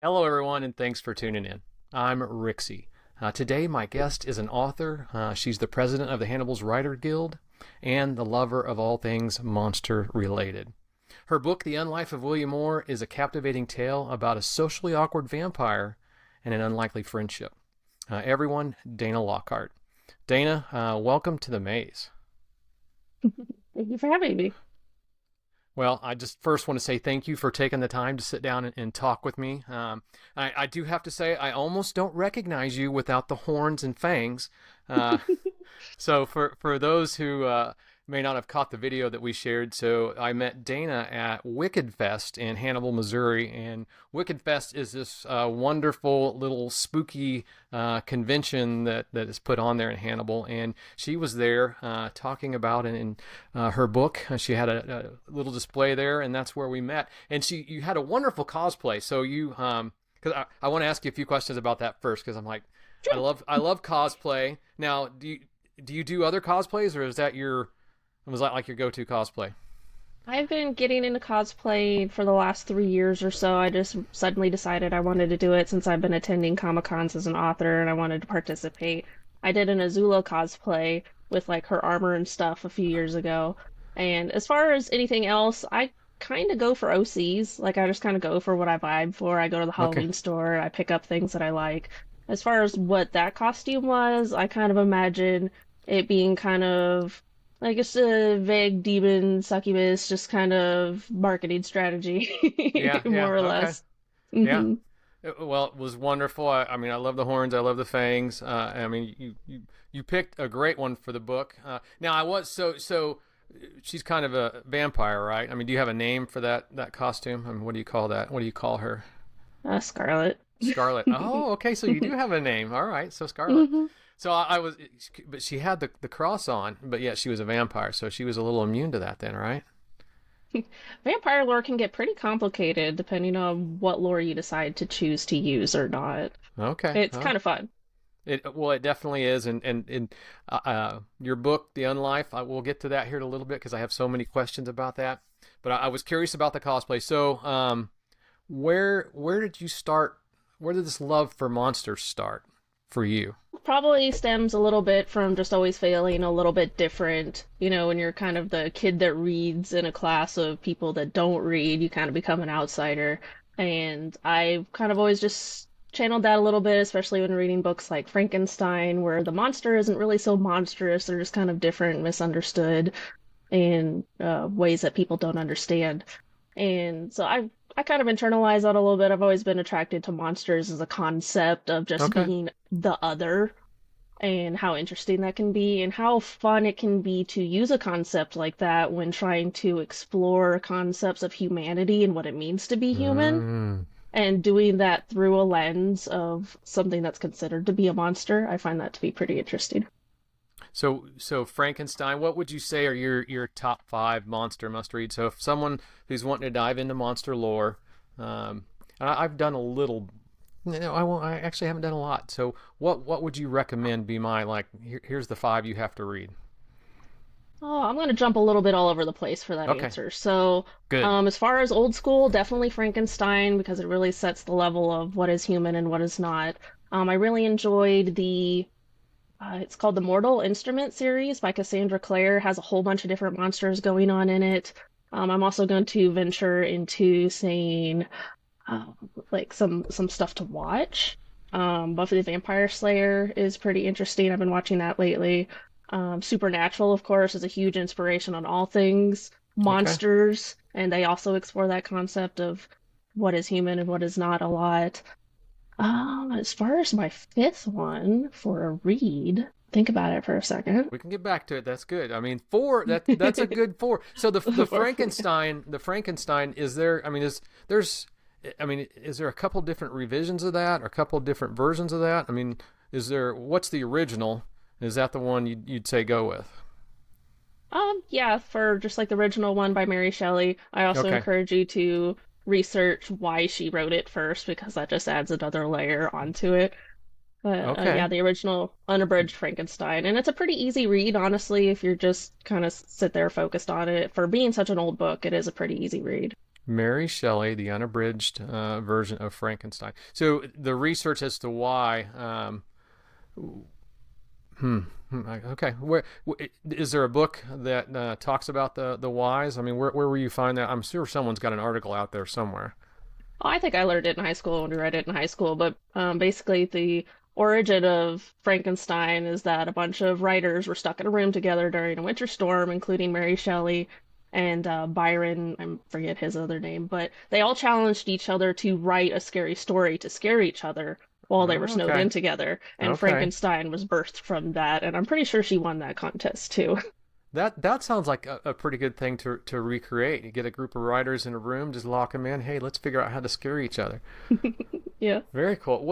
Hello, everyone, and thanks for tuning in. I'm Rixie. Today, my guest is an author. She's the president of the Hannibal Writers Guild and the lover of all things monster related. Her book, The Unlife of William Moore, is a captivating tale about a socially awkward vampire and an unlikely friendship. Everyone, Dana Lockhart. Dana, welcome to the maze. Thank you for having me. Well, I just first want to say thank you for taking the time to sit down and talk with me. I do have to say, I almost don't recognize you without the horns and fangs. Uh, so for those who may not have caught the video that we shared, so I met Dana at Wicked Fest in Hannibal, Missouri, and Wicked Fest is this wonderful little spooky convention that is put on there in Hannibal, and she was there talking about in her book. She had a little display there, and that's where we met. And you had a wonderful cosplay. So you, because I want to ask you a few questions about that first, because I'm like, Sure. I love cosplay. Now, do you do other cosplays, or is that was that like your go-to cosplay? I've been getting into cosplay for the last 3 years or so. I just suddenly decided I wanted to do it since I've been attending Comic Cons as an author and I wanted to participate. I did an Azula cosplay with like her armor and stuff a few years ago. And as far as anything else, I kind of go for OCs. Like I just kind of go for what I vibe for. I go to the Okay. Halloween store, I pick up things that I like. As far as what that costume was, I kind of imagine it being kind of like it's a vague demon succubus, just kind of marketing strategy, Yeah, yeah, more or okay. less. Yeah. Hmm. Well, it was wonderful. I mean, I love the horns. I love the fangs. I mean, you picked a great one for the book. Now, I was so. She's kind of a vampire, right? I mean, do you have a name for that costume? I mean, what do you call that? What do you call her? Scarlet. Scarlet. Oh, okay. So you do have a name. All right. So Scarlet. Hmm. So I was, but she had the cross on, but yet she was a vampire, so she was a little immune to that then, right? Vampire lore can get pretty complicated depending on what lore you decide to choose to use or not. Okay. It's Well, kind of fun. it definitely is, and your book, The Unlife, I will get to that here in a little bit because I have so many questions about that. But I was curious about the cosplay. So, where did you start? Where did this love for monsters start for you? Probably stems a little bit from just always feeling a little bit different. When you're kind of the kid that reads in a class of people that don't read, you kind of become an outsider. And I've kind of always just channeled that a little bit, especially when reading books like Frankenstein, where the monster isn't really so monstrous. They're just kind of different, misunderstood in ways that people don't understand. And so I kind of internalized that a little bit. I've always been attracted to monsters as a concept of just Okay. being the other and how interesting that can be and how fun it can be to use a concept like that when trying to explore concepts of humanity and what it means to be human Mm. and doing that through a lens of something that's considered to be a monster. I find that to be pretty interesting. So Frankenstein, what would you say are your top five monster must read? So if someone who's wanting to dive into monster lore, and I've done a little, no, I won't. I actually haven't done a lot. So what would you recommend be my like? Here's the five you have to read. Oh, I'm going to jump a little bit all over the place for that Okay, answer. So, good. as far as old school, definitely Frankenstein because it really sets the level of what is human and what is not. I really enjoyed it's called the Mortal Instrument series by Cassandra Clare. It has a whole bunch of different monsters going on in it. I'm also going to venture into saying um, like some stuff to watch. Buffy the Vampire Slayer is pretty interesting. I've been watching that lately. Supernatural, of course, is a huge inspiration on all things Okay. monsters, and they also explore that concept of what is human and what is not a lot. As far as my fifth one for a read, think about it for a second. We can get back to it. That's good. I mean, four. That's a good four. So the Frankenstein is there. I mean, is there a couple different revisions of that, or a couple different versions of that? I mean, is there? What's the original? Is that the one you'd say go with? Yeah, for just like the original one by Mary Shelley, I also Okay. encourage you to research why she wrote it first because that just adds another layer onto it. But yeah, Okay. the original unabridged Frankenstein, and it's a pretty easy read, honestly, if you're just kind of sit there focused on it. For being such an old book, it is a pretty easy read. Mary Shelley, the unabridged version of Frankenstein. So the research as to why. Hmm. Okay. Is there a book that talks about the whys? I mean, where will you find that? I'm sure someone's got an article out there somewhere. Oh, I think I learned it in high school when we read it in high school, but basically the origin of Frankenstein is that a bunch of writers were stuck in a room together during a winter storm, including Mary Shelley and Byron, I forget his other name, but they all challenged each other to write a scary story to scare each other while they were Oh, snowed okay. in together, and Okay. Frankenstein was birthed from that, and I'm pretty sure she won that contest too. That sounds like a pretty good thing to recreate. You get a group of writers in a room, just lock them in. Hey, let's figure out how to scare each other. Yeah. Very cool.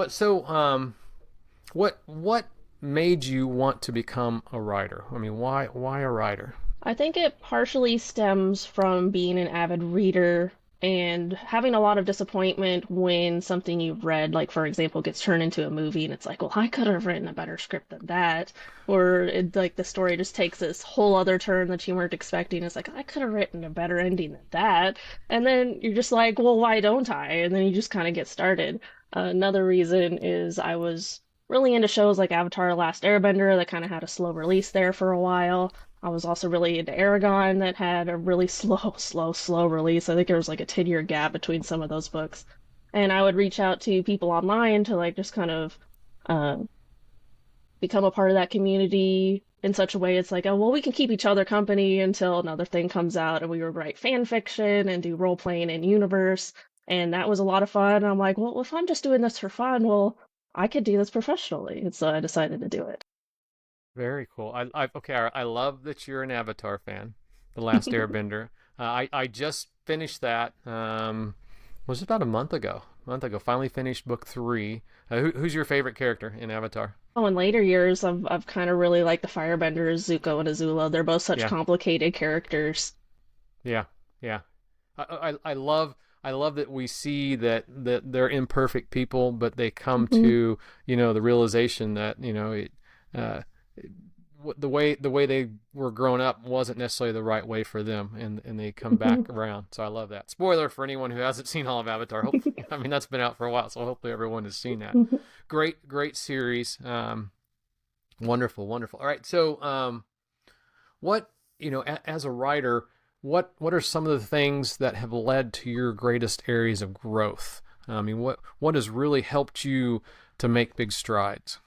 What made you want to become a writer? I mean, why a writer? I think it partially stems from being an avid reader and having a lot of disappointment when something you've read, like for example, gets turned into a movie and it's like, well, I could have written a better script than that. Or like the story just takes this whole other turn that you weren't expecting. It's like, I could have written a better ending than that. And then you're just like, well, why don't I? And then you just kind of get started. Another reason is I was really into shows like Avatar: The Last Airbender that kind of had a slow release there for a while. I was also really into Aragon that had a really slow release. I think there was like a 10-year gap between some of those books. And I would reach out to people online to like just kind of uh, become a part of that community in such a way it's like, oh, well, we can keep each other company until another thing comes out. And we would write fan fiction and do role playing in universe. And that was a lot of fun. And I'm like, well, if I'm just doing this for fun, well, I could do this professionally. And so I decided to do it. Very cool. Okay. I love that you're an Avatar fan. The Last Airbender. I just finished that. Was it about a month ago? A month ago. Finally finished book three. Who's your favorite character in Avatar? Oh, in later years, I've kind of really liked the Firebenders, Zuko and Azula. They're both such Yeah. complicated characters. Yeah. Yeah. I love that we see that they're imperfect people, but they come Hmm. to the realization that uh, the way they were grown up wasn't necessarily the right way for them, and they come back around. So I love that. Spoiler for anyone who hasn't seen all of Avatar. Hopefully, I mean that's been out for a while, so hopefully everyone has seen that. Great series. Wonderful, wonderful. All right, so what as a writer, what are some of the things that have led to your greatest areas of growth? I mean, what has really helped you to make big strides?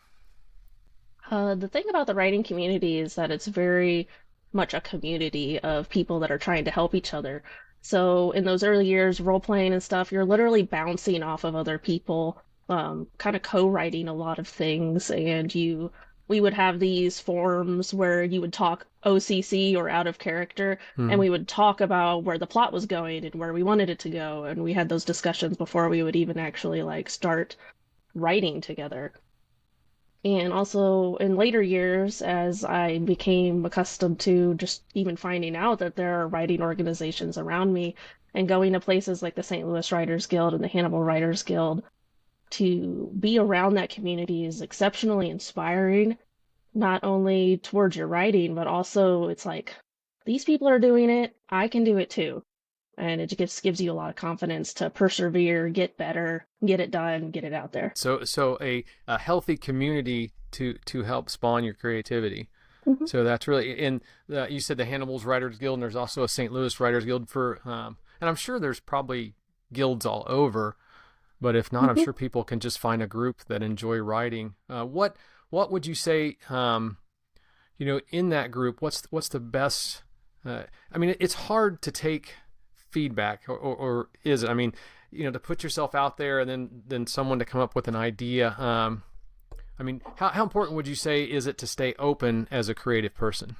The thing about the writing community is that it's very much a community of people that are trying to help each other. So in those early years, role playing and stuff, you're literally bouncing off of other people, kind of co-writing a lot of things, and we would have these forums where you would talk OCC or out of character, and Hmm. we would talk about where the plot was going and where we wanted it to go, and we had those discussions before we would even actually like start writing together. And also in later years, as I became accustomed to just even finding out that there are writing organizations around me and going to places like the St. Louis Writers Guild and the Hannibal Writers Guild, to be around that community is exceptionally inspiring, not only towards your writing, but also it's like, these people are doing it, I can do it too. And it just gives you a lot of confidence to persevere, get better, get it done, get it out there. So a healthy community to help spawn your creativity. Hmm. So that's really you said the Hannibal's Writers Guild, and there's also a St. Louis Writers Guild and I'm sure there's probably guilds all over, but if not, I'm Hmm. sure people can just find a group that enjoy writing. What would you say? In that group, what's the best? I mean, it's hard to take feedback, or is it? I mean, to put yourself out there and then someone to come up with an idea. I mean, how important would you say is it to stay open as a creative person?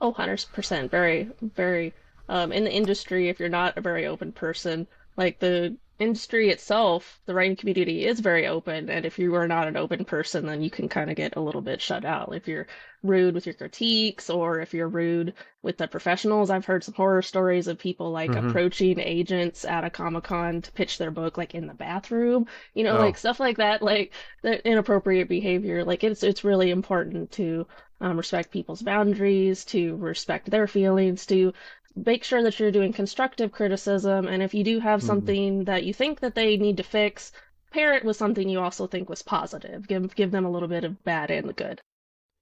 Oh, 100%. Very, very. In the industry, if you're not a very open person, like the industry itself, the writing community is very open. And if you are not an open person, then you can kind of get a little bit shut out. If you're rude with your critiques or if you're rude with the professionals, I've heard some horror stories of people like Mm-hmm. approaching agents at a Comic-Con to pitch their book, like in the bathroom, like Oh, stuff like that, like the inappropriate behavior. Like it's really important to respect people's boundaries, to respect their feelings, to make sure that you're doing constructive criticism, and if you do have Mm. something that you think that they need to fix, pair it with something you also think was positive. Give them a little bit of bad and the good.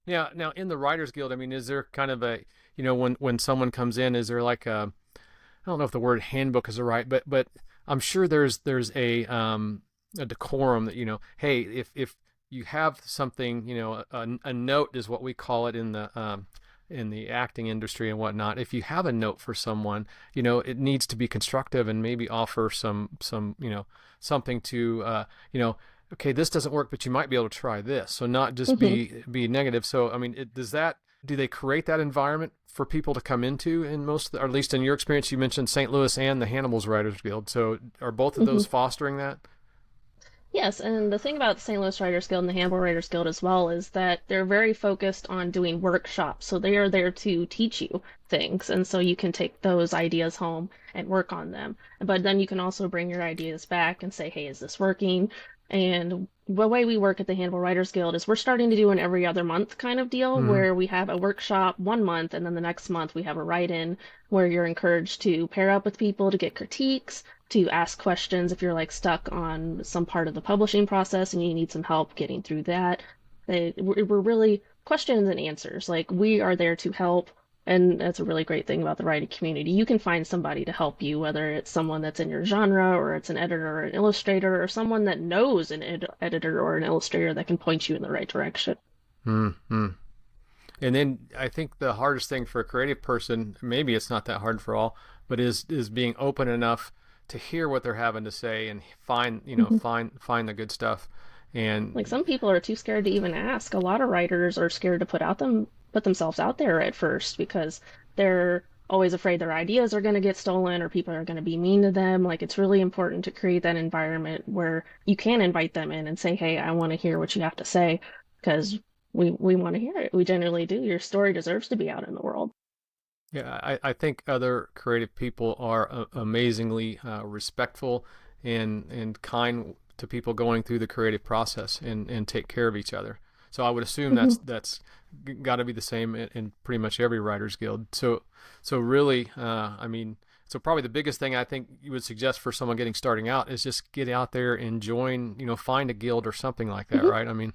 Yeah. Now, in the Writers Guild, I mean, is there kind of a, when someone comes in, is there like a, I don't know if the word handbook is the right, but I'm sure there's a decorum that, hey, if you have something, a note is what we call it in the acting industry and whatnot. If you have a note for someone, it needs to be constructive and maybe offer some something to okay, this doesn't work, but you might be able to try this. So not just Hmm. be negative. So I mean, do they create that environment for people to come into in most, or at least in your experience? You mentioned St. Louis and the Hannibal's Writers Guild. So are both of Hmm. those fostering that? Yes, and the thing about the St. Louis Writers Guild and the Hannibal Writers Guild as well is that they're very focused on doing workshops. So they are there to teach you things. And so you can take those ideas home and work on them. But then you can also bring your ideas back and say, hey, is this working? And the way we work at the Hannibal Writers Guild is we're starting to do an every other month kind of deal Mm-hmm. where we have a workshop 1 month and then the next month we have a write-in where you're encouraged to pair up with people to get critiques, to ask questions if you're like stuck on some part of the publishing process and you need some help getting through that. We're really questions and answers. Like we are there to help. And that's a really great thing about the writing community. You can find somebody to help you, whether it's someone that's in your genre or it's an editor or an illustrator or someone that knows an editor or an illustrator that can point you in the right direction. Mm-hmm. And then I think the hardest thing for a creative person, maybe it's not that hard for all, but is being open enough to hear what they're having to say and find, find the good stuff. Like And some people are too scared to even ask. A lot of writers are scared to put themselves out there at first because they're always afraid their ideas are going to get stolen or people are going to be mean to them. Like it's really important to create that environment where you can invite them in and say, "Hey, I want to hear what you have to say," because we want to hear it. We generally do. Your story deserves to be out in the world. yeah, I think other creative people are amazingly respectful and kind to people going through the creative process and take care of each other. So I would assume Hmm. that's got to be the same in pretty much every writers guild. So really, I mean, so probably the biggest thing I think you would suggest for someone getting starting out is just get out there and join, find a guild or something like that, Hmm. right? I mean,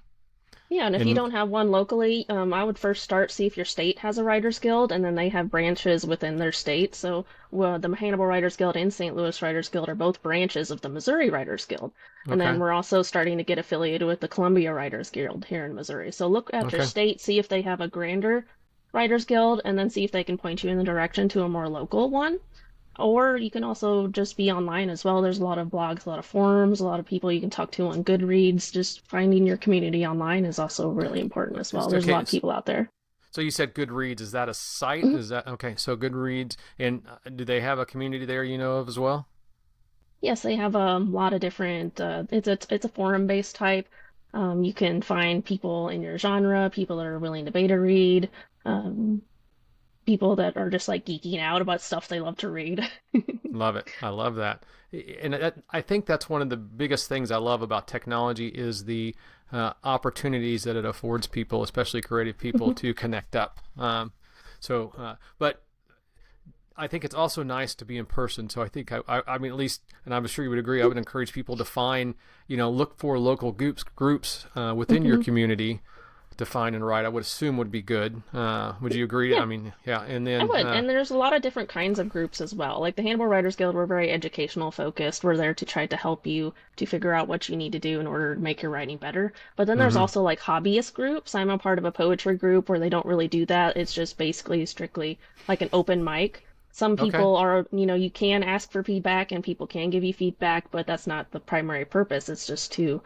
Yeah, and if you and don't have one locally, I would first start see if your state has a writers guild, and then they have branches within their state. So, well, the Hannibal Writers Guild and St. Louis Writers Guild are both branches of the Missouri Writers Guild. And then okay, we're also starting to get affiliated with the Columbia Writers Guild here in Missouri. So look at your okay. state, see if they have a grander Writers Guild, and then see if they can point you in the direction to a more local one. Or you can also just be online as well. There's a lot of blogs, a lot of forums, a lot of people you can talk to on Goodreads. Just finding your community online is also really important as well. There's a lot Okay, of people out there. so you said Goodreads. Is that a site? Mhm. Is that okay? So Goodreads, and do they have a community there you know of as well? Yes, they have a lot of different. It's a forum-based type. You can find people in your genre, people that are willing to beta read, um, people that are just like geeking out about stuff they love to read. Love it. I love that. And I think that's one of the biggest things I love about technology is the opportunities that it affords people, especially creative people, to connect up. But I think it's also nice to be in person. So I think I mean, at least, and I'm sure you would agree, I would encourage people to find, look for local groups within your Mhm. community to find and write. I would assume would be good. Would you agree? Yeah, I mean, yeah. And I then, would. And there's a lot of different kinds of groups as well. Like the Hannibal Writers Guild, we're very educational focused. We're there to try to help you to figure out what you need to do in order to make your writing better. But then there's mm-hmm. also like hobbyist groups. I'm a part of a poetry group where they don't really do that. It's just basically strictly like an open mic. Some Okay. people are, you can ask for feedback and people can give you feedback, but that's not the primary purpose. It's just to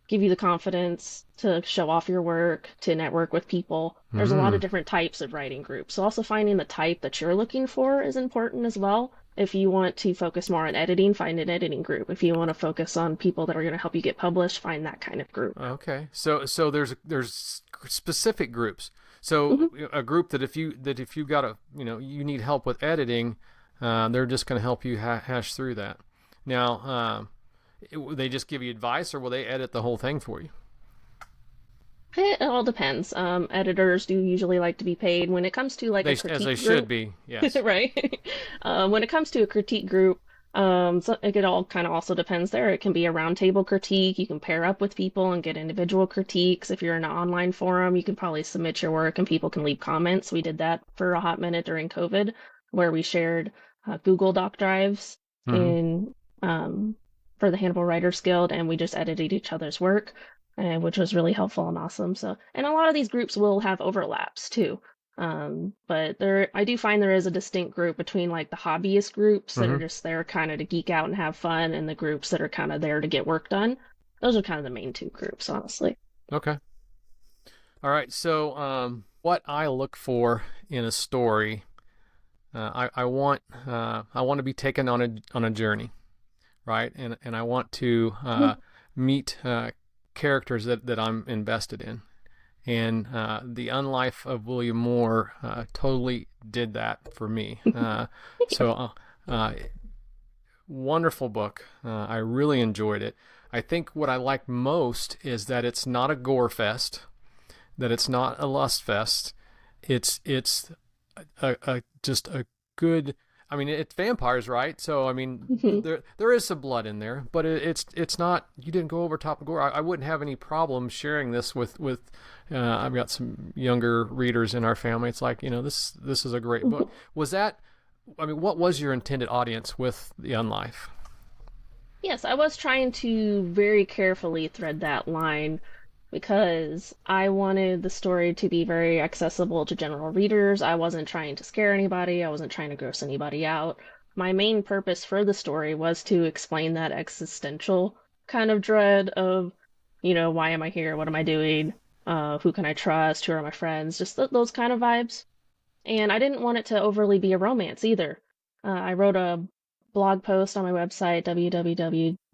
give you the confidence to show off your work, to network with people. There's a lot of Mm. different types of writing groups. So also finding the type that you're looking for is important as well. If you want to focus more on editing, find an editing group. If you want to focus on people that are going to help you get published, find that kind of group. Okay. So there's specific groups. So Hmm. a group that if you got you need help with editing, they're just going to help you hash through that. Now, they just give you advice, or will they edit the whole thing for you? It all depends. Editors do usually like to be paid. When it comes to like a As they critique should group, be. Yes. right? When it comes to a critique group, so it all kind of also depends there. It can be a roundtable critique. You can pair up with people and get individual critiques. If you're in an online forum, you can probably submit your work and people can leave comments. We did that for a hot minute during COVID, where we shared Google Doc drives Hmm. in for the Hannibal Writers Guild, and we just edited each other's work, and which was really helpful and awesome. So, and a lot of these groups will have overlaps too. But I do find there is a distinct group between like the hobbyist groups that are Hmm. just there kind of to geek out and have fun, and the groups that are kind of there to get work done. Those are kind of the main two groups, honestly. Okay. All right. So, what I look for in a story, I want to be taken on a journey, right? And I want to meet characters that I'm invested in. And the Unlife of William Moore totally did that for me. Uh, Wonderful book. I really enjoyed it. I think what I like most is that it's not a gore fest, that it's not a lust fest. It's just a good. I mean, it's vampires, right? So I mean, there is some blood in there, but it's not. You didn't go over top of gore. I wouldn't have any problem sharing this with. I've got some younger readers in our family. It's like, this is a great book. Was that? I mean, what was your intended audience with the Unlife? Yes, I was trying to very carefully thread that line because I wanted the story to be very accessible to general readers. I wasn't trying to scare anybody, I wasn't trying to gross anybody out. My main purpose for the story was to explain that existential kind of dread of, why am I here? What am I doing? Who can I trust? Who are my friends? Just those kind of vibes. And I didn't want it to overly be a romance either. I wrote a blog post on my website,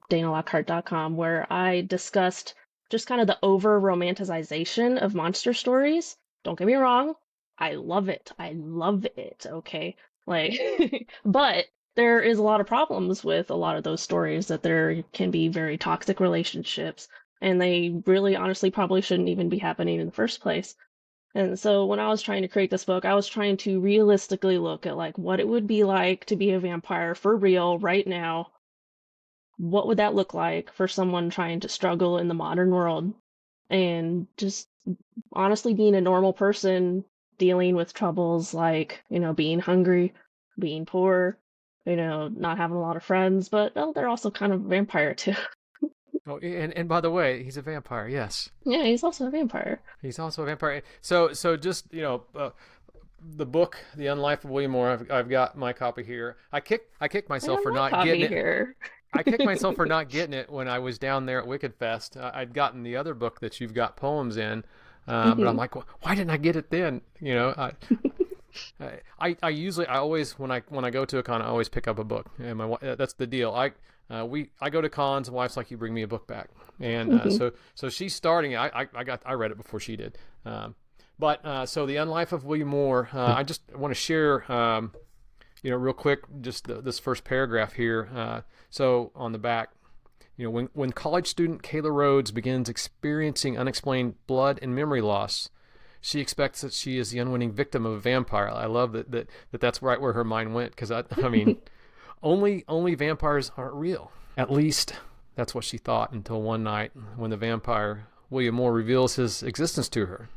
www.danalockhart.com, where I discussed just kind of the over romanticization of monster stories. Don't get me wrong, I love it. I love it, okay? Like, but there is a lot of problems with a lot of those stories that there can be very toxic relationships, and they really honestly probably shouldn't even be happening in the first place. And so when I was trying to create this book, I was trying to realistically look at like what it would be like to be a vampire for real right now. What would that look like for someone trying to struggle in the modern world and just honestly being a normal person dealing with troubles like, being hungry, being poor, not having a lot of friends, but oh, they're also kind of a vampire too. Oh, and by the way, he's a vampire. Yes. Yeah, he's also a vampire. He's also a vampire. So just the book, The Unlife of William Moore. I've got my copy here. I kicked I myself have for my not getting copy it. here. I kicked myself for not getting it when I was down there at Wicked Fest. I'd gotten the other book that you've got poems in, but I'm Hmm. like, why didn't I get it then? I always when I go to a con, I always pick up a book, and that's the deal. I go to cons, and wife's like, you bring me a book back, and Hmm. so she's starting it. I read it before she did, but so the Unlife of William Moore. I just want to share, real quick, just this first paragraph here. So on the back, when college student Kayla Rhodes begins experiencing unexplained blood and memory loss, she expects that she is the unwitting victim of a vampire. I love that's right where her mind went, because I mean, only vampires aren't real. At least that's what she thought until one night when the vampire William Moore reveals his existence to her.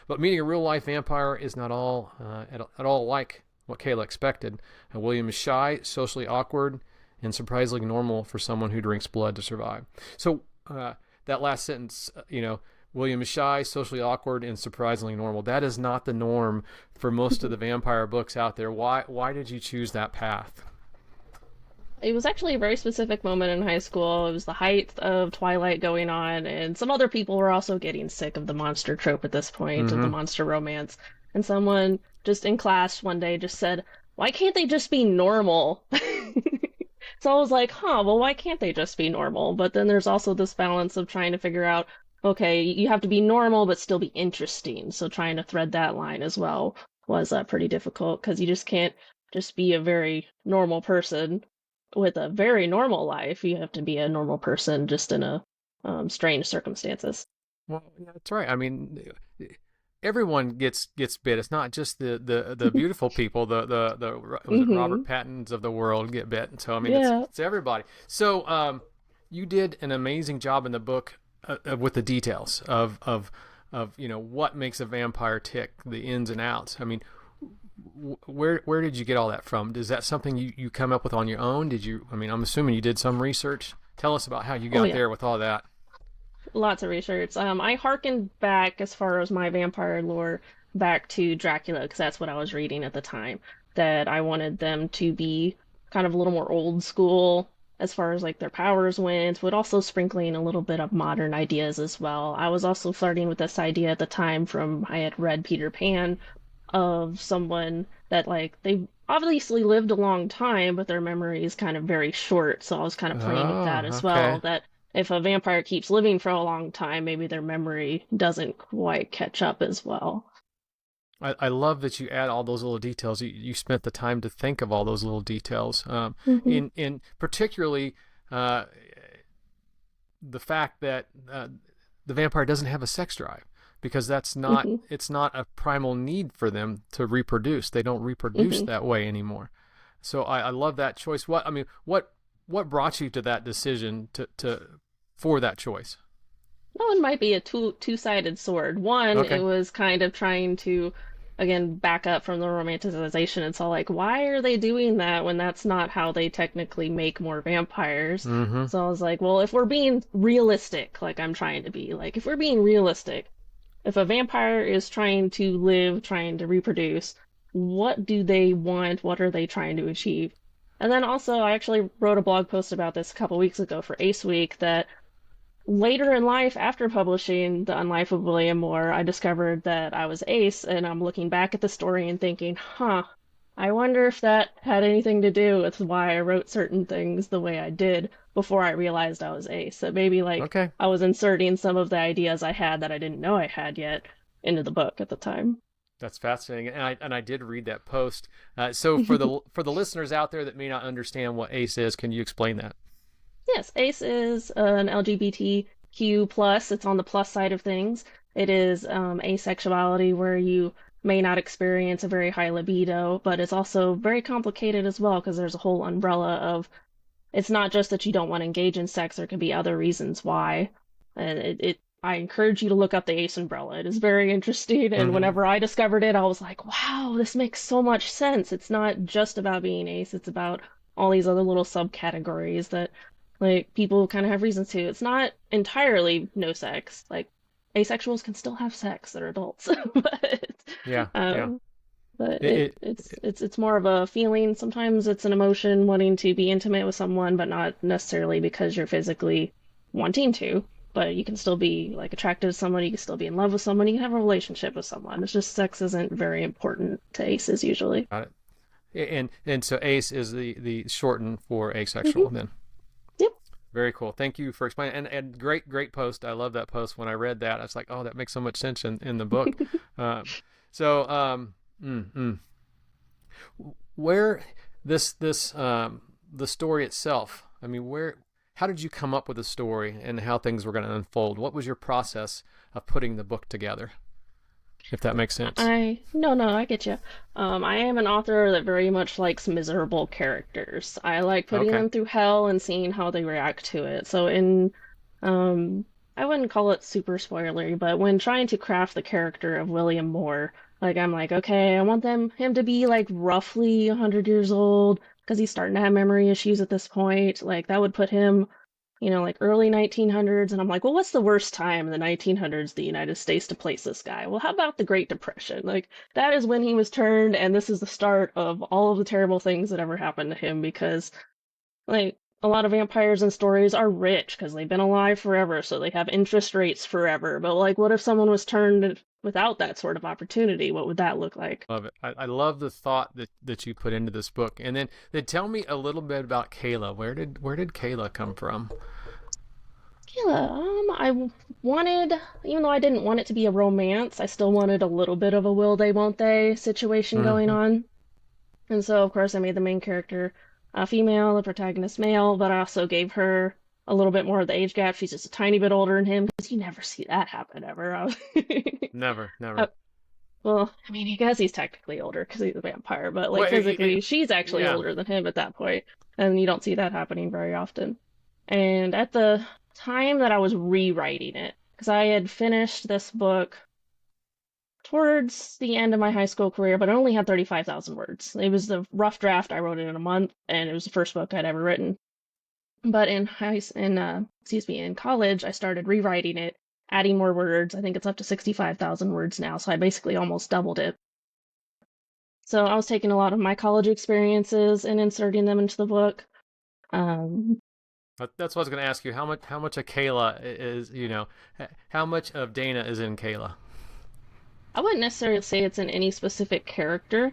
But meeting a real life vampire is not all at all like what Kayla expected. William is shy, socially awkward, and surprisingly normal for someone who drinks blood to survive. So that last sentence, William is shy, socially awkward, and surprisingly normal. That is not the norm for most of the vampire books out there. Why did you choose that path? It was actually a very specific moment in high school. It was the height of Twilight going on, and some other people were also getting sick of the monster trope at this point, of the Mm-hmm. monster romance. And someone just in class one day just said, "Why can't they just be normal?" So I was like, huh, well, why can't they just be normal? But then there's also this balance of trying to figure out, okay, you have to be normal but still be interesting. So trying to thread that line as well was pretty difficult because you just can't just be a very normal person with a very normal life. You have to be a normal person just in a strange circumstances. Well, yeah, that's right. I mean, everyone gets bit. It's not just the beautiful people. The was it Mm-hmm. Robert Pattons of the world get bit. So I mean, Yeah. it's everybody. So you did an amazing job in the book with the details of what makes a vampire tick, the ins and outs. I mean, where did you get all that from? Is that something you come up with on your own? Did you? I mean, I'm assuming you did some research. Tell us about how you Oh got yeah. there with all that. Lots of research. I harkened back as far as my vampire lore back to Dracula because that's what I was reading at the time. That I wanted them to be kind of a little more old school as far as like their powers went, but also sprinkling a little bit of modern ideas as well. I was also flirting with this idea at the time from I had read Peter Pan of someone that like they obviously lived a long time, but their memory is kind of very short. So I was kind of playing with that Oh, as well. okay. That if a vampire keeps living for a long time, maybe their memory doesn't quite catch up as well. I love that you add all those little details. You spent the time to think of all those little details. Hmm. In particularly uh, the fact that the vampire doesn't have a sex drive because that's not Hmm. it's not a primal need for them to reproduce. They don't reproduce Hmm. that way anymore. So I love that choice. What I mean, what brought you to that decision to for that choice? Well, it might be a two-sided sword. One, it Okay. was kind of trying to, again, back up from the romanticization. It's all like, why are they doing that when that's not how they technically make more vampires? Mm-hmm. So I was like, well, if we're being realistic, like I'm trying to be, like if we're being realistic, if a vampire is trying to live, trying to reproduce, what do they want? What are they trying to achieve? And then also, I actually wrote a blog post about this a couple weeks ago for Ace Week that later in life, after publishing The Unlife of William Moore, I discovered that I was Ace, and I'm looking back at the story and thinking, huh, I wonder if that had anything to do with why I wrote certain things the way I did before I realized I was Ace. That maybe like Okay. I was inserting some of the ideas I had that I didn't know I had yet into the book at the time. That's fascinating, and I did read that post. So for the listeners out there that may not understand what ACE is, can you explain that? Yes, Ace is an LGBTQ plus. It's on the plus side of things. It is asexuality where you may not experience a very high libido, but it's also very complicated as well because there's a whole umbrella of it's not just that you don't want to engage in sex, there could be other reasons why. And I encourage you to look up the Ace umbrella. It is very interesting, and Mm-hmm. whenever I discovered it, I was like, wow, this makes so much sense. It's not just about being ace, it's about all these other little subcategories that like people kind of have reasons to. It's not entirely no sex. Like asexuals can still have sex, they're adults. but Yeah, yeah. um but It, it, it's more of a feeling. Sometimes it's an emotion wanting to be intimate with someone, but not necessarily because you're physically wanting to. But you can still be like attracted to someone, you can still be in love with someone, you can have a relationship with someone. It's just sex isn't very important to aces usually. got it. And so ACE is the shortened for asexual. Hmm. Then Yep. very cool. Thank you for explaining. And great post. I love that post. When I read that, I was like, oh, that makes so much sense in the book. Um, so mm, mm. Where this the story itself. I mean, where how did you come up with the story and how things were going to unfold? What was your process of putting the book together? If that makes sense. No, I get you. I am an author that very much likes miserable characters. I like putting Okay. them through hell and seeing how they react to it. So um, I wouldn't call it super spoilery, but when trying to craft the character of William Moore, like I'm like, okay, I want him to be like roughly 100 years old because he's starting to have memory issues at this point. Like that would put him like early 1900s. And I'm like, well, what's the worst time in the 1900s, the United States, to place this guy? Well, how about the Great Depression? Like, that is when he was turned, and this is the start of all of the terrible things that ever happened to him because, like, a lot of vampires and stories are rich because they've been alive forever, so they have interest rates forever. But, like, what if someone was turned without that sort of opportunity? What would that look like? Love it. I love the thought that you put into this book. And then tell me a little bit about Kayla. Where did Kayla come from? Yeah, wanted, even though I didn't want it to be a romance, I still wanted a little bit of a will they, won't they situation going Mm-hmm. on. And so, of course, I made the main character female, the protagonist male, but I also gave her a little bit more of the age gap. She's just a tiny bit older than him because you never see that happen ever. Never, Uh, never. well, I mean, I guess he's technically older because he's a vampire, but like Well, physically, she's actually yeah. older than him at that point, and you don't see that happening very often. And at the time that I was rewriting it, because I had finished this book towards the end of my high school career, but I only had 35,000 words. It was the rough draft. I wrote it in a month, and it was the first book I'd ever written. But in college, I started rewriting it, adding more words. I think it's up to 65,000 words now, so I basically almost doubled it. So I was taking a lot of my college experiences and inserting them into the book. Um, That's what I was going to ask you. How much of Kayla is, how much of Dana is in Kayla? I wouldn't necessarily say it's in any specific character.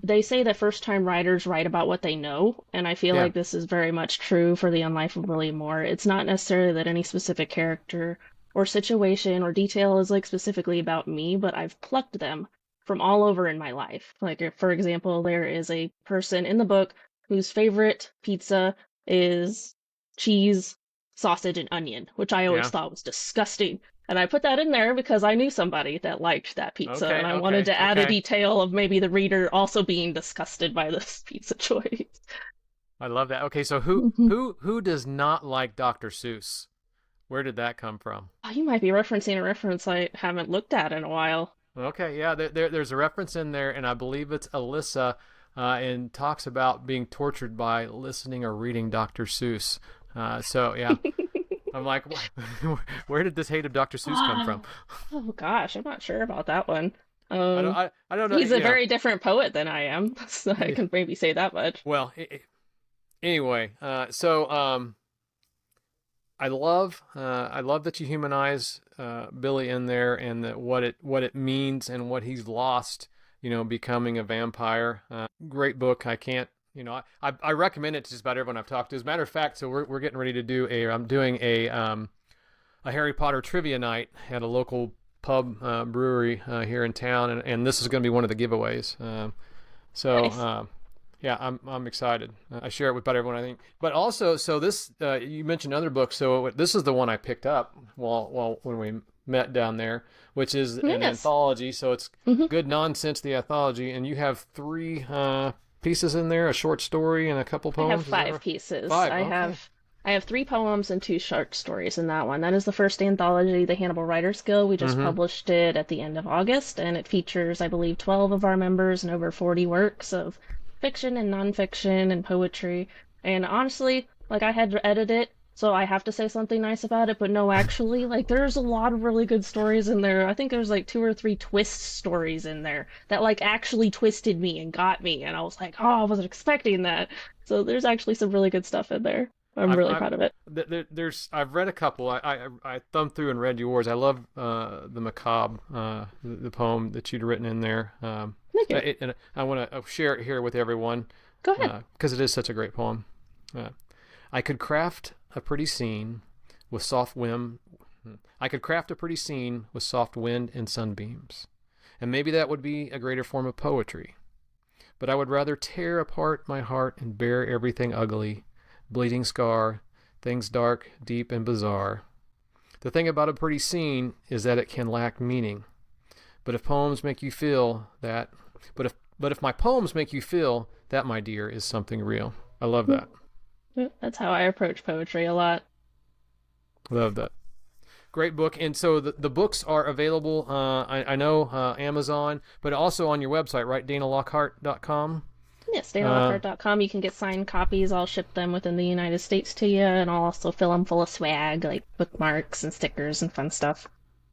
They say that first-time writers write about what they know, and I feel Yeah. like this is very much true for the Unlife of William Moore. It's not necessarily that any specific character or situation or detail is like specifically about me, but I've plucked them from all over in my life. Like, for example, there is a person in the book whose favorite pizza is cheese, sausage, and onion, which I always Yeah. thought was disgusting. And I put that in there because I knew somebody that liked that pizza, and Okay, I wanted okay, to add a okay. detail of maybe the reader also being disgusted by this pizza choice. I love that. Okay, so who does not like Dr. Seuss? Where did that come from? Oh, you might be referencing a reference I haven't looked at in a while. Okay, yeah, there's a reference in there, and I believe it's Alyssa, and talks about being tortured by listening or reading Dr. Seuss. So yeah, I'm like, where did this hate of Dr. Seuss come from? Oh gosh, I'm not sure about that one. I don't know. He's a very different poet than I am, so I can maybe say that much. Well, anyway, so I love that you humanize Billy in there, and that what it means and what he's lost, becoming a vampire. Great book. I can't, I recommend it to just about everyone I've talked to. As a matter of fact, so we're getting ready to do I'm doing a Harry Potter trivia night at a local pub brewery here in town, and this is going to be one of the giveaways. So. Nice. Yeah, I'm excited. I share it with about everyone, I think. But also, so this you mentioned other books. So this is the one I picked up while when we met down there, which is an Yes. anthology. So it's Hmm. Good Nonsense, the anthology, and you have three pieces in there: a short story and a couple I have poems. Is that five right? pieces. Five. I Okay. have I have three poems and two short stories in that one. That is the first anthology, the Hannibal Writers Guild. We just Mm-hmm. published it at the end of August, and it features, I believe, 12 of our members and over 40 works of fiction and nonfiction and poetry. And honestly, like I had to edit it, so I have to say something nice about it, but no, actually, like there's a lot of really good stories in there. I think there's like two or three twist stories in there that like actually twisted me and got me, and I was like, oh, I wasn't expecting that. So there's actually some really good stuff in there. I'm really I've proud of it. there's I've read a couple. I thumbed through and read yours. I love the macabre, the poem that you'd written in there. Thank you. And I want to share it here with everyone Go ahead. because it is such a great poem. I could craft a pretty scene with soft wind. I could craft a pretty scene with soft wind and sunbeams, and maybe that would be a greater form of poetry. But I would rather tear apart my heart and bare everything ugly, bleeding scar, things dark, deep, and bizarre. The thing about a pretty scene is that it can lack meaning. But if poems make you feel that, but if my poems make you feel that, my dear, is something real. I love that. That's how I approach poetry a lot. Love that. Great book. And so the books are available, I know, Amazon, but also on your website, right? DanaLockhart.com. Yes, Uh, DanaLockhart.com. You can get signed copies. I'll ship them within the United States to you, and I'll also fill them full of swag, like bookmarks and stickers and fun stuff.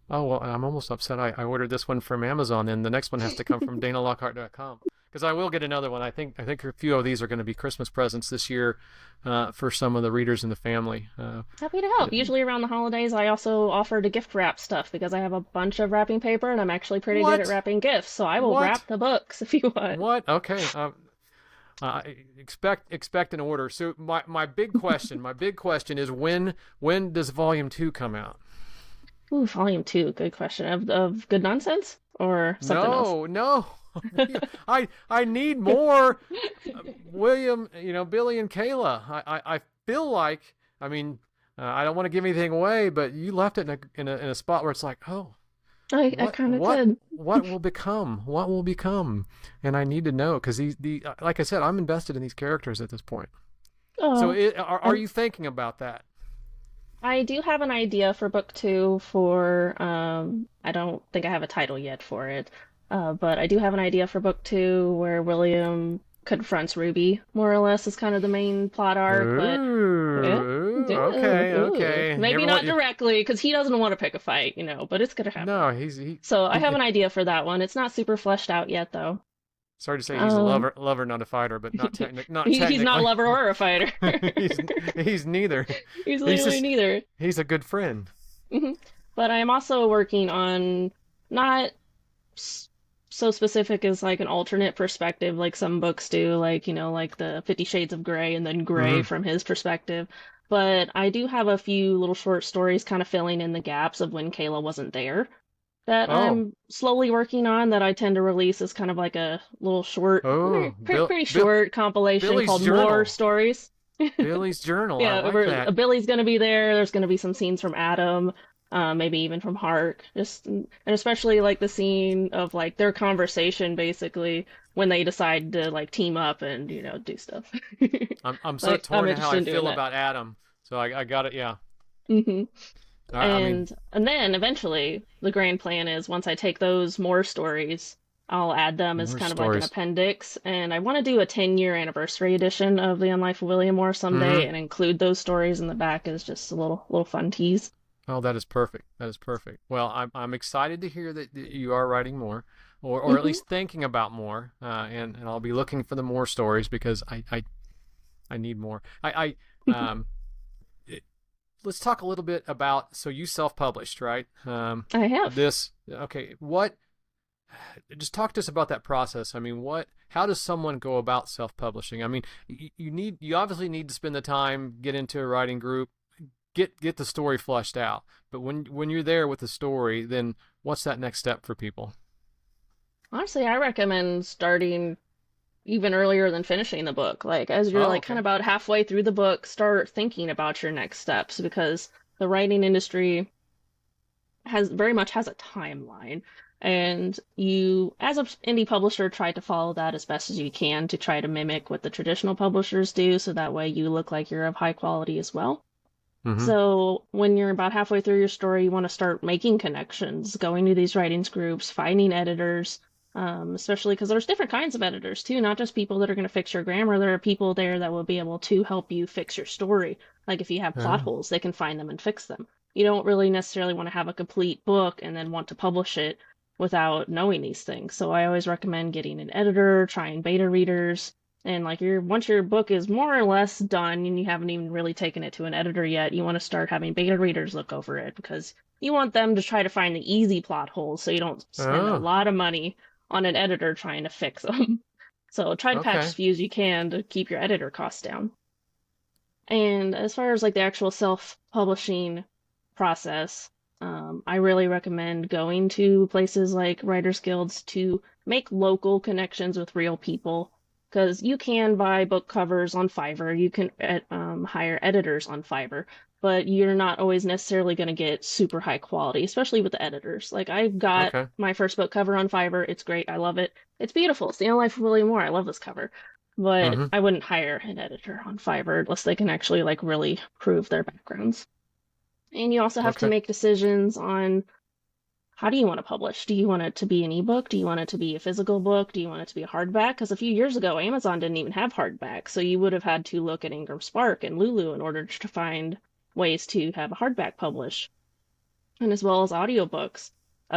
oh, well, I'm almost upset. I ordered this one from Amazon, and the next one has to come from DanaLockhart.com. Because I will get another one. I think a few of these are going to be Christmas presents this year for some of the readers in the family. Happy to help. Usually around the holidays, I also offer to gift wrap stuff because I have a bunch of wrapping paper and I'm actually pretty good at What? wrapping gifts. So I will What? wrap the books if you want. What? Okay. Expect an order. So my big question is when does Volume 2 come out? Ooh, volume two. Good question. Of good nonsense or something else? No, no. I need more William, Billy and Kayla. I feel like I mean, I don't want to give anything away, but you left it in a spot where it's like, oh, I what kind of what did. what will become? What will become? And I need to know because the like I said, I'm invested in these characters at this point. So Oh, are and you thinking about that? I do have an idea for book two for, I don't think I have a title yet for it, but I do have an idea for book two where William confronts Ruby, more or less, is kind of the main plot arc, but yeah, Ooh, okay, ooh. okay. Maybe not Everyone, directly, because he doesn't want to pick a fight, but it's gonna happen. no, So I have he. an idea for that one. It's not super fleshed out yet, though. Sorry to say, he's a Um, lover, not a fighter, but not he's not a technically. lover or a fighter. he's he's neither. He's He's literally just neither. he's a good friend. Mhm. But I'm also working on not s- so specific as like an alternate perspective, like some books do, like, like the 50 Shades of Grey and then Grey Hmm. from his perspective. But I do have a few little short stories kind of filling in the gaps of when Kayla wasn't there that Oh, I'm slowly working on that I tend to release as kind of like a little short, oh, pretty short compilation Billy's called More journal. Stories. Billy's journal. I Yeah, like that. Billy's gonna be there. There's gonna be some scenes from Adam, maybe even from Hark. And especially like the scene of like their conversation basically when they decide to like team up and do stuff. I'm so Like I'm torn in how interested I in doing feel that. about Adam. So I got it. Yeah. hmm I mean, And then eventually the grand plan is once I take those more stories, I'll add them as more kind of like an stories. appendix. And I want to do a 10-year anniversary edition of The Unlife of William Moore someday Hmm. and include those stories in the back as just a little fun tease. Oh, that is perfect. That is perfect. Well, I'm excited to hear that you are writing more, or at hmm least thinking about more. And I'll be looking for the more stories because I need more. It- let's talk a little bit about. So you self-published, right? I have. This okay. What? Just talk to us about that process. I mean, what? How does someone go about self-publishing? I mean, you obviously need to spend the time, get into a writing group, get the story fleshed out. But when you're there with the story, then what's that next step for people? Honestly, I recommend starting even earlier than finishing the book. Like as you're Oh, like kind okay. of about halfway through the book, start thinking about your next steps because the writing industry has very much has a timeline. And you, as an indie publisher, try to follow that as best as you can to try to mimic what the traditional publishers do, so that way you look like you're of high quality as well. Mm-hmm. So when you're about halfway through your story, you want to start making connections, going to these writings groups, finding editors, especially because there's different kinds of editors too, not just people that are going to fix your grammar. There are people there that will be able to help you fix your story. Like if you have plot Oh, holes, they can find them and fix them. You don't really necessarily want to have a complete book and then want to publish it without knowing these things. So I always recommend getting an editor, trying beta readers, and like once your book is more or less done and you haven't even really taken it to an editor yet, you want to start having beta readers look over it because you want them to try to find the easy plot holes so you don't spend a oh, lot of money on an editor trying to fix them. So try to patch as okay. few as you can to keep your editor costs down. And as far as like the actual self-publishing process, I really recommend going to places like Writers Guilds to make local connections with real people. Because you can buy book covers on Fiverr, you can hire editors on Fiverr, but you're not always necessarily going to get super high quality, especially with the editors. Like I got Okay. my first book cover on Fiverr. It's great. I love it. It's beautiful. It's the Life of William Moore. I love this cover, but Mm-hmm. I wouldn't hire an editor on Fiverr unless they can actually like really prove their backgrounds. And you also have to Okay. make decisions on how do you want to publish? Do you want it to be an ebook? Do you want it to be a physical book? Do you want it to be a hardback? Because a few years ago, Amazon didn't even have hardback, so you would have had to look at Ingram Spark and Lulu in order to find ways to have a hardback publish, and as well as audiobooks.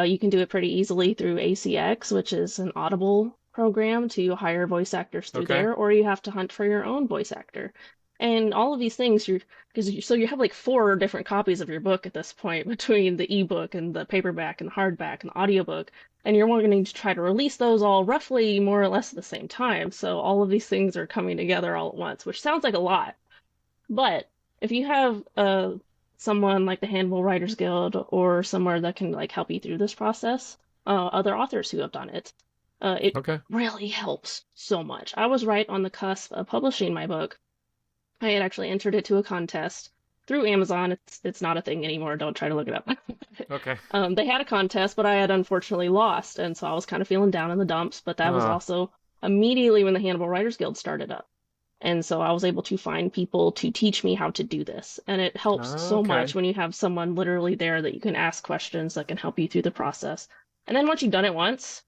You can do it pretty easily through ACX, which is an Audible program to hire voice actors through Okay. there, or you have to hunt for your own voice actor. And all of these things, so you have like four different copies of your book at this point between the ebook and the paperback and the hardback and the audiobook, and you're wanting to try to release those all roughly more or less at the same time. So all of these things are coming together all at once, which sounds like a lot, but if you have someone like the Hannibal Writers Guild or somewhere that can like help you through this process, other authors who have done it, it Okay. really helps so much. I was right on the cusp of publishing my book. I had actually entered it to a contest, through Amazon. It's not a thing anymore. Don't try to look it up. Okay. They had a contest, but I had unfortunately lost, and so I was kind of feeling down in the dumps. But that was Uh, also immediately when the Hannibal Writers Guild started up. And so I was able to find people to teach me how to do this. And it helps so okay. much when you have someone literally there that you can ask questions that can help you through the process. And then once you've done it once,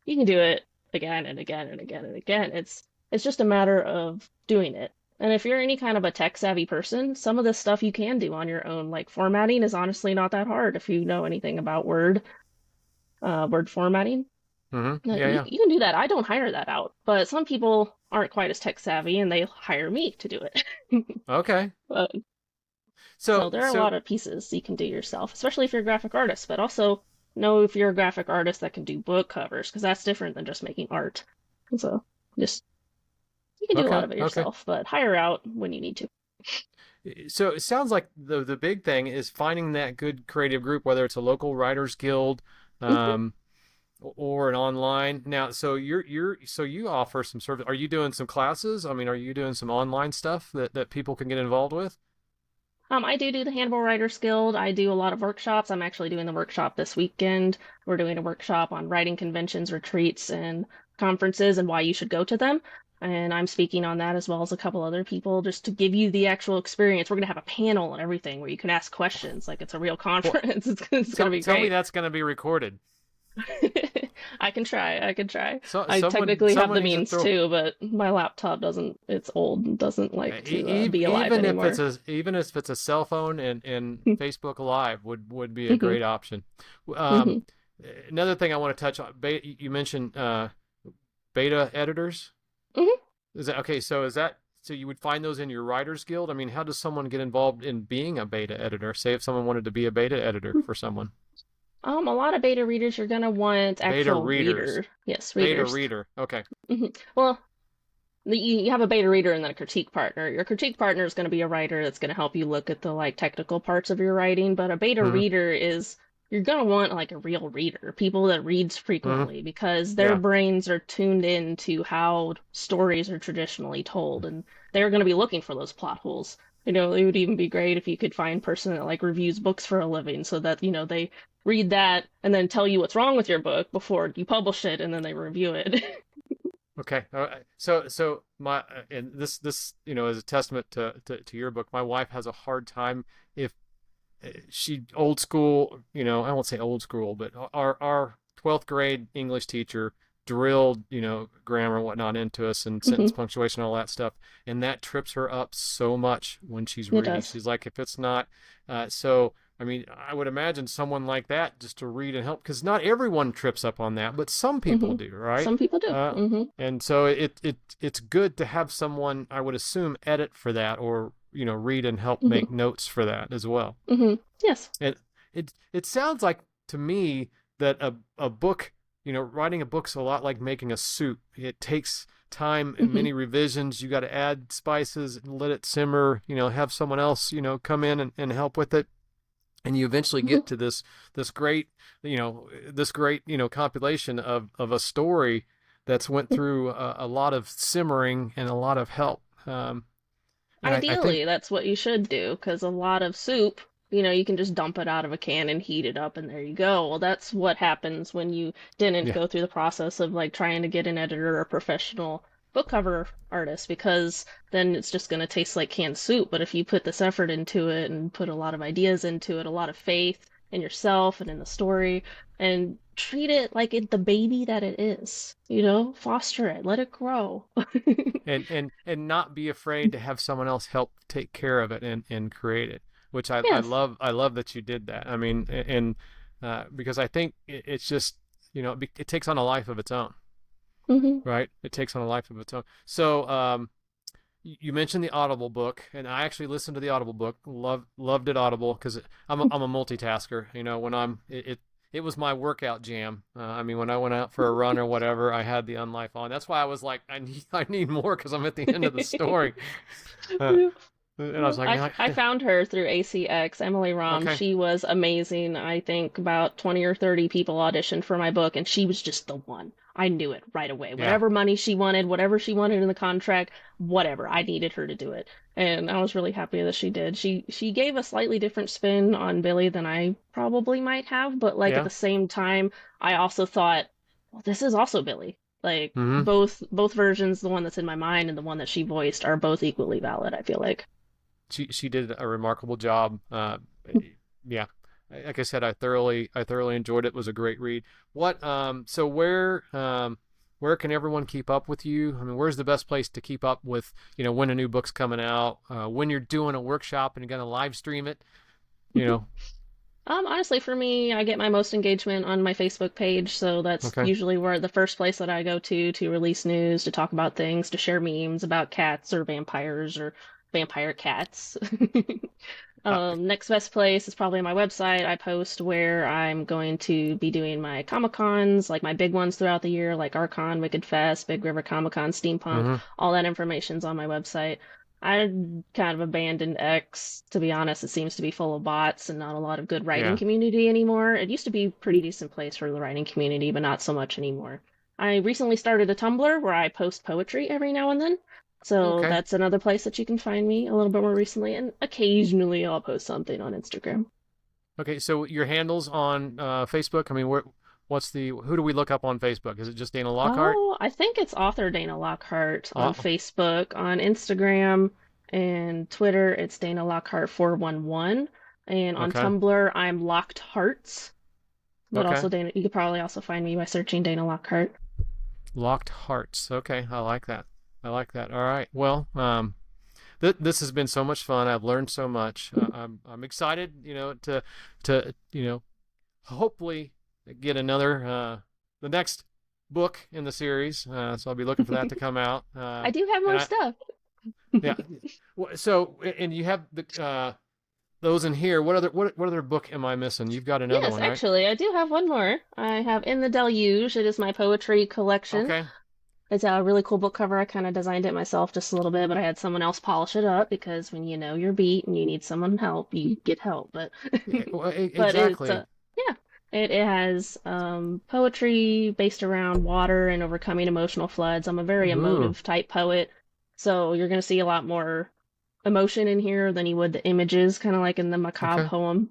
you can do it again and again and again and again. It's just a matter of doing it. And if you're any kind of a tech savvy person, some of this stuff you can do on your own. Like formatting is honestly not that hard if you know anything about Word formatting. Yeah, yeah. You can do that. I don't hire that out, but some people aren't quite as tech savvy and they hire me to do it. Okay. But, so So, there are a so lot of pieces you can do yourself, especially if you're a graphic artist, but also know if you're a graphic artist that can do book covers, because that's different than just making art. And so just you can do a lot okay, of it okay. yourself, but hire out when you need to. So it sounds like the big thing is finding that good creative group, whether it's a local writers guild, um, or an online. Now, so you offer some service. Are you doing some classes? I mean, are you doing some online stuff that people can get involved with? I do the Hannibal Writers Guild. I do a lot of workshops. I'm actually doing the workshop this weekend. We're doing a workshop on writing conventions, retreats, and conferences and why you should go to them. And I'm speaking on that as well as a couple other people just to give you the actual experience. We're going to have a panel and everything where you can ask questions like it's a real Well, conference. It's going to be tell me great. that's going to be recorded. I can try. I can try. So I technically have someone the needs to means throw. too, but my laptop doesn't, it's old and doesn't like to be alive anymore. Even if it's a cell phone and Facebook Live would be a hmm great option. Um, hmm Another thing I want to touch on. You mentioned beta editors. hmm Is that okay? So is that so you would find those in your writers guild? I mean, how does someone get involved in being a beta editor? Say if someone wanted to be a beta editor for someone. A lot of beta readers, you're gonna want Beta actual readers. reader. Yes, Beta readers. reader. Okay. Well, you have a beta reader and then a critique partner. Your critique partner is going to be a writer that's going to help you look at the like technical parts of your writing, but a beta Hmm. reader is you're going to want like a real reader, people that reads Hmm. frequently because their Yeah. brains are tuned in to how stories are traditionally told and they're going to be looking for those plot holes. It would even be great if you could find a person that like reviews books for a living so that, they read that and then tell you what's wrong with your book before you publish it and then they review it. Okay. So my and this is a testament to your book. My wife has a hard time if she old school, I won't say old school, but our 12th grade English teacher drilled, grammar and whatnot into us and sentence hmm punctuation, all that stuff. And that trips her up so much when she's It reading. does. She's like, if it's not, so, I mean, I would imagine someone like that just to read and help, because not everyone trips up on that, but some people hmm do, right? Some people do. Uh, and so it's good to have someone, I would assume, edit for that or, read and help hmm make notes for that as well. Yes. And it sounds like to me that a book, writing a book's a lot like making a soup. It takes time and hmm many revisions. You got to add spices and let it simmer, have someone else, come in and help with it. And you eventually hmm get to this great, compilation of a story that's went through a lot of simmering and a lot of help. And I think, Ideally, that's what you should do, because a lot of soup, you can just dump it out of a can and heat it up, and there you go. Well, that's what happens when you didn't yeah, go through the process of like trying to get an editor or a professional book cover artist, because then it's just going to taste like canned soup. But if you put this effort into it and put a lot of ideas into it, a lot of faith in yourself and in the story, and treat it like the baby that it is, foster it, let it grow. and not be afraid to have someone else help take care of it and create it, which I Yes. love. I love that you did that. I mean, and because I think it's just, it takes on a life of its own, hmm right? It takes on a life of its own. So you mentioned the Audible book, and I actually listened to the Audible book. Loved it Audible because I'm a multitasker. When it was my workout jam. I mean, when I went out for a run or whatever, I had the Unlife on. That's why I was like, I need more because I'm at the end of the story. Uh, And I was Well, like, I found her through ACX, Emily Rom. okay, She was amazing. I think about 20 or 30 people auditioned for my book, and she was just the one. I knew it right away. yeah, Whatever money she wanted, whatever she wanted in the contract, whatever, I needed her to do it. And I was really happy that she did. She gave a slightly different spin on Billy than I probably might have, but like at yeah. the same time, I also thought, well, this is also Billy. Like Mm-hmm. both versions, the one that's in my mind and the one that she voiced, are both equally valid, I feel like. She did a remarkable job. Yeah, like I said, I thoroughly enjoyed it. It was a great read. What so where can everyone keep up with you? I mean, where's the best place to keep up with, when a new book's coming out, when you're doing a workshop and you're gonna live stream it, you know? Honestly, for me, I get my most engagement on my Facebook page, so that's Okay. usually where the first place that I go to release news, to talk about things, to share memes about cats or vampires or vampire cats. Uh, Next best place is probably my website. I post where I'm going to be doing my Comic Cons, like my big ones throughout the year, like Archon, Wicked Fest, Big River Comic Con, Steampunk. mm-hmm. All that information's on my website. I kind of abandoned X, to be honest. It seems to be full of bots and not a lot of good writing Yeah. community anymore. It used to be a pretty decent place for the writing community, but not so much anymore. I recently started a Tumblr where I post poetry every now and then. So Okay. that's another place that you can find me a little bit more recently, and occasionally I'll post something on Instagram. Okay. So your handles on Facebook. I mean, who do we look up on Facebook? Is it just Dana Lockhart? Oh, I think it's author Dana Lockhart on Oh, Facebook, on Instagram and Twitter. It's Dana Lockhart 411, and on okay. Tumblr I'm Locked Hearts. But Okay. also Dana, you could probably also find me by searching Dana Lockhart. Locked Hearts. Okay, I like that. I like that. All right. Well, this has been so much fun. I've learned so much. I'm excited, to hopefully get another the next book in the series. So I'll be looking for that to come out. I do have And more stuff. yeah. So and you have the those in here. What other book am I missing? You've got another Yes, one, right? actually, I do have one more. I have In the Deluge. It is my poetry collection. Okay. It's a really cool book cover. I kind of designed it myself just a little bit, but I had someone else polish it up because when you know your beat and you need someone help, you get help. But Well, but it's exactly. yeah, it has poetry based around water and overcoming emotional floods. I'm a very Ooh. emotive type poet, so you're gonna see a lot more emotion in here than you would the images, kind of like in the macabre Okay. poem.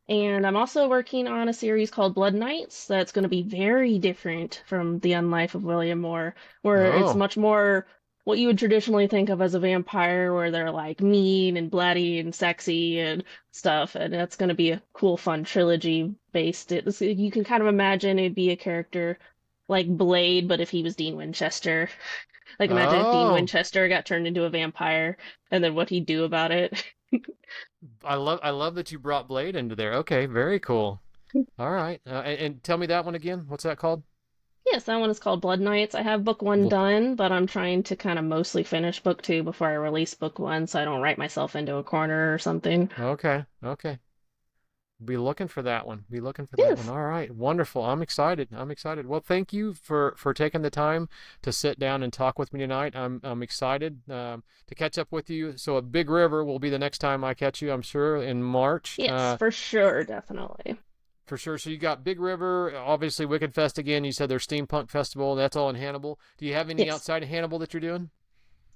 And I'm also working on a series called Blood Knights that's going to be very different from the Unlife of William Moore, where it's Oh. much more what you would traditionally think of as a vampire, where they're like mean and bloody and sexy and stuff. And that's going to be a cool, fun trilogy based. You can kind of imagine it'd be a character like Blade, but if he was Dean Winchester. Like imagine if Dean Oh. Winchester got turned into a vampire and then what he'd do about it. I love that you brought Blade into there. Okay, very cool. All right. And tell me that one again. What's that called? Yes, that one is called Blood Knights. I have book one Bl- done, but I'm trying to kind of mostly finish book two before I release book one so I don't write myself into a corner or something. Okay. Okay. Be looking for that one. Be looking for that one. Yes. All right. Wonderful. I'm excited. I'm excited. Well, thank you for taking the time to sit down and talk with me tonight. I'm excited to catch up with you. So a Big River will be the next time I catch you, I'm sure, in March. Yes, for sure, definitely. For sure. So you got Big River, obviously Wicked Fest again. You said there's Steampunk Festival. That's all in Hannibal. Do you have any Yes. outside of Hannibal that you're doing?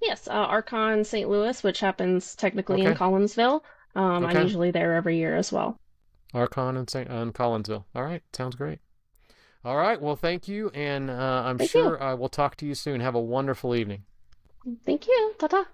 Yes, Archon St. Louis, which happens technically in Okay. Collinsville. I'm Okay. usually there every year as well. Archon and St. and Collinsville. All right. Sounds great. All right. Well, thank you, and I'm Thank you. sure I will talk to you soon. Have a wonderful evening. Thank you. Ta-ta.